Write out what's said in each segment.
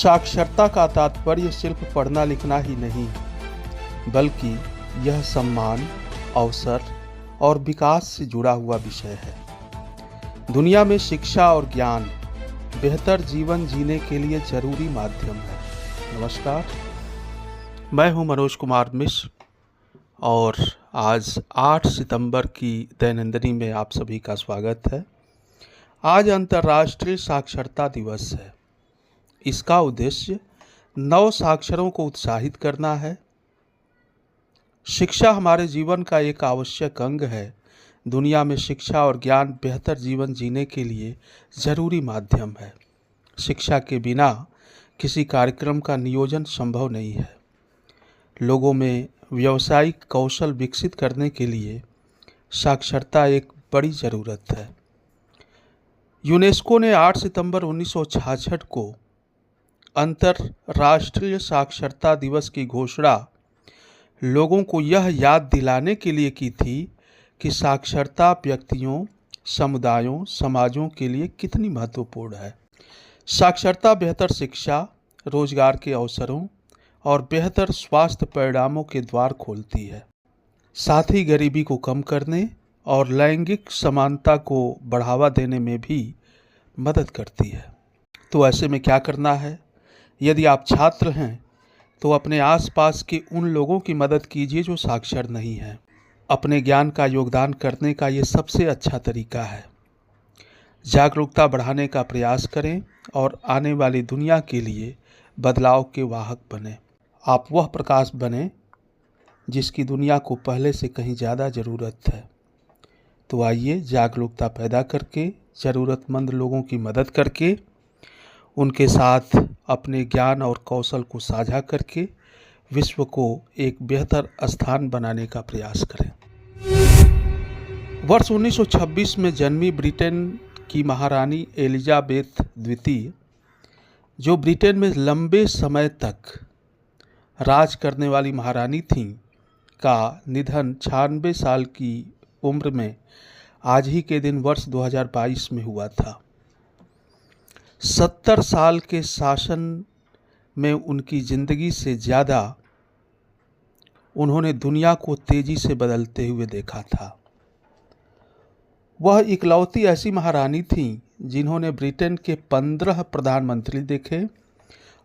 साक्षरता का तात्पर्य सिर्फ पढ़ना लिखना ही नहीं, बल्कि यह सम्मान, अवसर और विकास से जुड़ा हुआ विषय है। दुनिया में शिक्षा और ज्ञान बेहतर जीवन जीने के लिए जरूरी माध्यम है। नमस्कार, मैं हूं मनोज कुमार मिश्र और आज 8 सितंबर की दैनंदिनी में आप सभी का स्वागत है। आज अंतर्राष्ट्रीय साक्षरता दिवस है। इसका उद्देश्य नव साक्षरों को उत्साहित करना है। शिक्षा हमारे जीवन का एक आवश्यक अंग है। दुनिया में शिक्षा और ज्ञान बेहतर जीवन जीने के लिए जरूरी माध्यम है। शिक्षा के बिना किसी कार्यक्रम का नियोजन संभव नहीं है। लोगों में व्यावसायिक कौशल विकसित करने के लिए साक्षरता एक बड़ी ज़रूरत है। यूनेस्को ने 8 सितंबर 1966 को अंतर्राष्ट्रीय साक्षरता दिवस की घोषणा लोगों को यह याद दिलाने के लिए की थी कि साक्षरता व्यक्तियों, समुदायों, समाजों के लिए कितनी महत्वपूर्ण है। साक्षरता बेहतर शिक्षा, रोजगार के अवसरों और बेहतर स्वास्थ्य परिणामों के द्वार खोलती है। साथ ही गरीबी को कम करने और लैंगिक समानता को बढ़ावा देने में भी मदद करती है। तो ऐसे में क्या करना है? यदि आप छात्र हैं तो अपने आसपास के उन लोगों की मदद कीजिए जो साक्षर नहीं हैं। अपने ज्ञान का योगदान करने का ये सबसे अच्छा तरीका है। जागरूकता बढ़ाने का प्रयास करें और आने वाली दुनिया के लिए बदलाव के वाहक बने। आप वह प्रकाश बने जिसकी दुनिया को पहले से कहीं ज़्यादा ज़रूरत है। तो आइए जागरूकता पैदा करके, ज़रूरतमंद लोगों की मदद करके, उनके साथ अपने ज्ञान और कौशल को साझा करके विश्व को एक बेहतर स्थान बनाने का प्रयास करें। वर्ष 1926 में जन्मी ब्रिटेन की महारानी एलिजाबेथ द्वितीय, जो ब्रिटेन में लंबे समय तक राज करने वाली महारानी थीं, का निधन 96 साल की उम्र में आज ही के दिन वर्ष 2022 में हुआ था। 70 साल के शासन में उनकी जिंदगी से ज़्यादा उन्होंने दुनिया को तेजी से बदलते हुए देखा था। वह इकलौती ऐसी महारानी थीं जिन्होंने ब्रिटेन के 15 प्रधानमंत्री देखे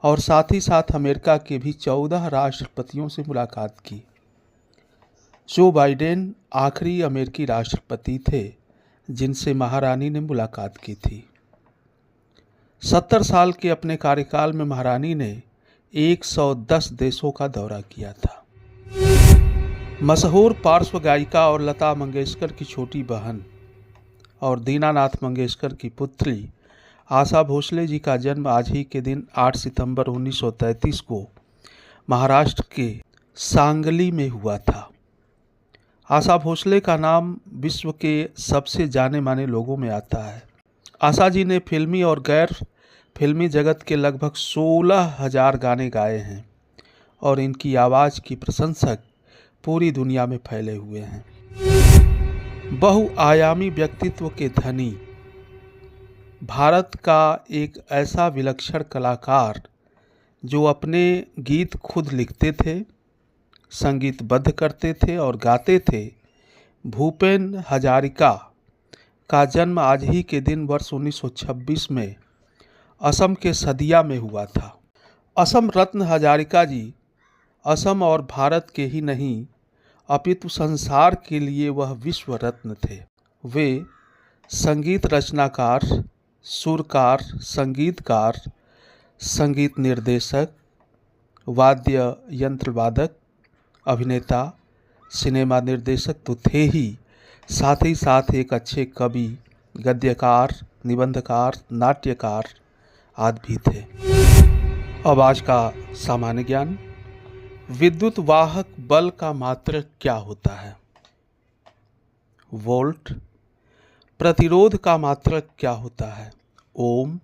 और साथ ही साथ अमेरिका के भी 14 राष्ट्रपतियों से मुलाकात की। जो बाइडेन आखिरी अमेरिकी राष्ट्रपति थे जिनसे महारानी ने मुलाकात की थी। 70 साल के अपने कार्यकाल में महारानी ने 110 देशों का दौरा किया था। मशहूर पार्श्व गायिका और लता मंगेशकर की छोटी बहन और दीनानाथ मंगेशकर की पुत्री आशा भोसले जी का जन्म आज ही के दिन 8 सितंबर 1933 को महाराष्ट्र के सांगली में हुआ था। आशा भोसले का नाम विश्व के सबसे जाने माने लोगों में आता है। आशा जी ने फिल्मी और गैर फिल्मी जगत के लगभग 16,000 गाने गाए हैं और इनकी आवाज़ की प्रशंसक पूरी दुनिया में फैले हुए हैं। बहुआयामी व्यक्तित्व के धनी, भारत का एक ऐसा विलक्षण कलाकार जो अपने गीत खुद लिखते थे, संगीतबद्ध करते थे और गाते थे, भूपेन हजारिका का जन्म आज ही के दिन वर्ष 1926 में असम के सदिया में हुआ था। असम रत्न हजारिका जी असम और भारत के ही नहीं अपितु संसार के लिए वह विश्व रत्न थे। वे संगीत रचनाकार, सुरकार, संगीतकार, संगीत निर्देशक, वाद्य यंत्र वादक, अभिनेता, सिनेमा निर्देशक तो थे ही साथ एक अच्छे कवि, गद्यकार, निबंधकार, नाट्यकार आदि भी थे। अब आज का सामान्य ज्ञान। विद्युत वाहक बल का मात्रक क्या होता है? वोल्ट। प्रतिरोध का मात्रक क्या होता है? ओम।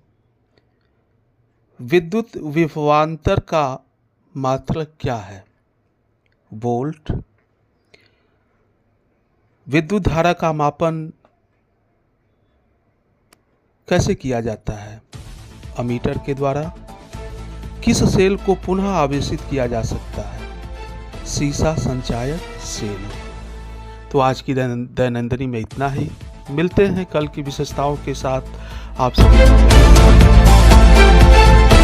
विद्युत विभवांतर का मात्रक क्या है? वोल्ट। विद्युत धारा का मापन कैसे किया जाता है? अमीटर के द्वारा। किस सेल को पुनः आवेशित किया जा सकता है? सीसा संचायक सेल। तो आज की दैनंदिनी में इतना ही। मिलते हैं कल की विशेषताओं के साथ। आप सभी